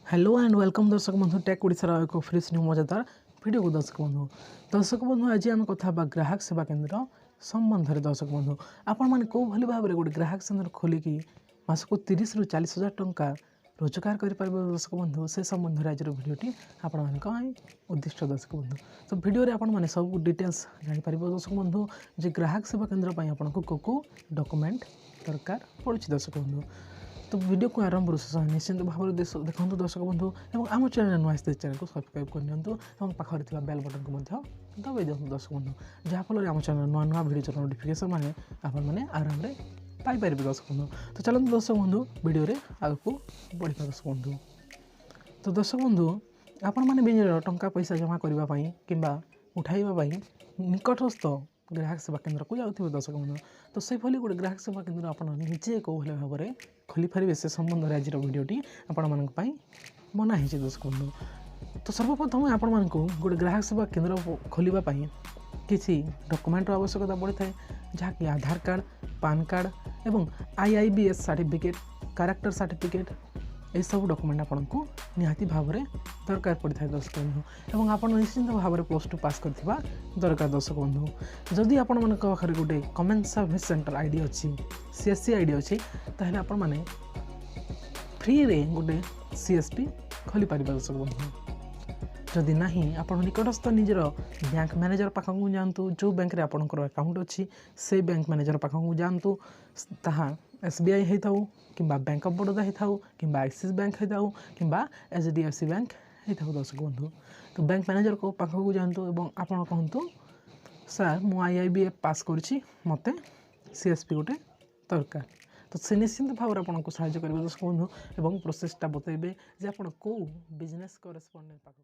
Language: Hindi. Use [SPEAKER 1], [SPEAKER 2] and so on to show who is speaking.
[SPEAKER 1] हेलो एंड वेलकम दर्शक बंधु टेक ओडिशार एक फ्रेश न्यू मजेदार वीडियो को दर्शक बंधु आज आम कथा ग्राहक सेवा केन्द्र संबंध में दर्शक बंधु आपण मैंने कौ भाई भाव में गोटे ग्राहक केन्द्र खोलिकी मासक 30 ରୁ 40 हज़ार टंका रोजगार कर दर्शक बंधु से संबंध में आज भिडियोटी आपण उद्दिष्ट दर्शक बंधु तो भिडियो आपण मैंने सब डिटेल्स जापर दर्शक बंधु जे ग्राहक सेवा केन्द्र आपको को डॉक्यूमेंट दरकार पड़ुछि दर्शक बंधु। तो वीडियो को आरंभ शेष निश्चिंत भाव में देखो दर्शक बंधु और आम चैनल नुआ चैनल को सब्सक्राइब करनी और पाखे बेल बटन को दबाई दिखाँ दर्शक बंधु जहाँफल आम चैनल नुआ नुआ वीडियो नोटिफिकेशन मैंने आपने आराम से पाइपर दर्शक बंधु। तो चलते दर्शक बंधु वीडियो आगे बढ़ा दर्शक बंधु। तो दर्शक बंधु आपण मैंने भी टंका पैसा जमा करने कि उठाइवाई निकटस्थ ग्राहक सेवा केन्द्र को जाऊे दर्शक बंधु। तो से भली गोटे ग्राहक सेवा केन्द्र आप निजे कौ भाई भाव में खोली पारे से संबंध में आज भिडियोटी आपण बनाई दर्शक बंधु। तो सर्वप्रथम आपण मानक गोटे ग्राहक सेवा केन्द्र खोलने किसी डॉक्यूमेंट आवश्यकता पड़ी था जहाँकि आधार कार्ड पान कार्ड एवं IIBS सर्टिफिकेट कैरेक्टर सर्टिफिकेट यह सब डॉक्यूमेंट आपन को निहाती भाव में दरकार पड़ी था दर्शक बंधु और आप निश्चिंत भाव में +2 पास करथिबा दरकार दर्शक बंधु। जदि आपण मन पाखे गोटे कमेंट सर्विस सेंटर आईडी अच्छी CSC आईडी अच्छी ताहले आपण माने फ्री रे गोटे CSP खोली पार दर्शक बंधु। जदि नहीं आप निकटस्थ निजर बैंक मैनेजर पाखक जातु जो बैंक रे आपनकर अकाउंट अच्छी से बैंक मैनेजर पाखक जातु ताहा SBI होता कि बैंक ऑफ बड़ौदा होता कि एक्सिस बैंक होता कि HDFC बैंक होता दर्शक बंधु। तो बैंक मैनेजर को पाखक जातु और आपड़ कहतु सर मु IIBF पास करुँची मते CSP गोटे दरकार। तो से निश्चिंत भाव में आपको साहाय्य करेंगे दर्शक बंधु और प्रोसेसटा बतेबे जे आप बिजनेस करेस्पॉन्डेंट पाखक